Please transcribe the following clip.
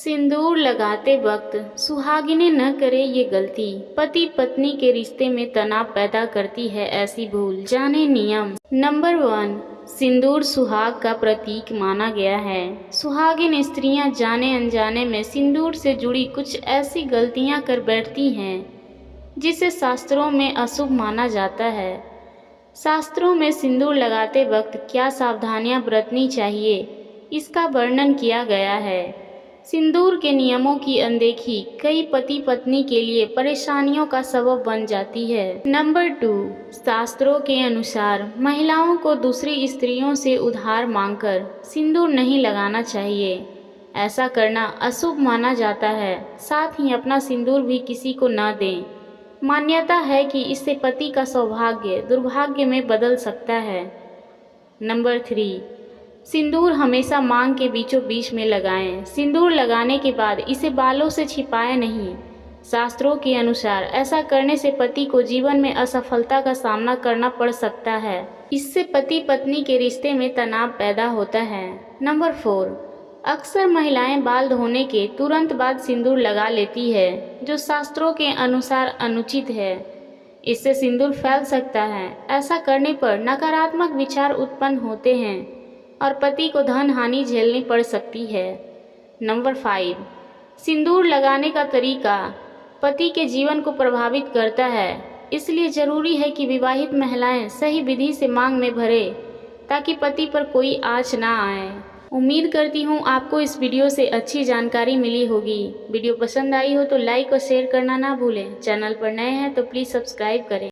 सिंदूर लगाते वक्त सुहागिनें न करे ये गलती, पति पत्नी के रिश्ते में तनाव पैदा करती है ऐसी भूल, जाने नियम। नंबर 1, सिंदूर सुहाग का प्रतीक माना गया है। सुहागिन स्त्रियां जाने अनजाने में सिंदूर से जुड़ी कुछ ऐसी गलतियां कर बैठती हैं जिसे शास्त्रों में अशुभ माना जाता है। शास्त्रों में सिंदूर लगाते वक्त क्या सावधानियां बरतनी चाहिए, इसका वर्णन किया गया है। सिंदूर के नियमों की अनदेखी कई पति पत्नी के लिए परेशानियों का सबब बन जाती है। नंबर 2, शास्त्रों के अनुसार महिलाओं को दूसरी स्त्रियों से उधार मांगकर सिंदूर नहीं लगाना चाहिए। ऐसा करना अशुभ माना जाता है। साथ ही अपना सिंदूर भी किसी को न दें। मान्यता है कि इससे पति का सौभाग्य दुर्भाग्य में बदल सकता है। नंबर 3, सिंदूर हमेशा मांग के बीचों बीच में लगाएं। सिंदूर लगाने के बाद इसे बालों से छिपाएं नहीं। शास्त्रों के अनुसार ऐसा करने से पति को जीवन में असफलता का सामना करना पड़ सकता है। इससे पति पत्नी के रिश्ते में तनाव पैदा होता है। नंबर 4, अक्सर महिलाएं बाल धोने के तुरंत बाद सिंदूर लगा लेती है, जो शास्त्रों के अनुसार अनुचित है। इससे सिंदूर फैल सकता है। ऐसा करने पर नकारात्मक विचार उत्पन्न होते हैं और पति को धन हानि झेलनी पड़ सकती है। नंबर 5, सिंदूर लगाने का तरीका पति के जीवन को प्रभावित करता है, इसलिए जरूरी है कि विवाहित महिलाएं सही विधि से मांग में भरें ताकि पति पर कोई आँच ना आए। उम्मीद करती हूँ आपको इस वीडियो से अच्छी जानकारी मिली होगी। वीडियो पसंद आई हो तो लाइक और शेयर करना ना भूलें। चैनल पर नए हैं तो प्लीज़ सब्सक्राइब करें।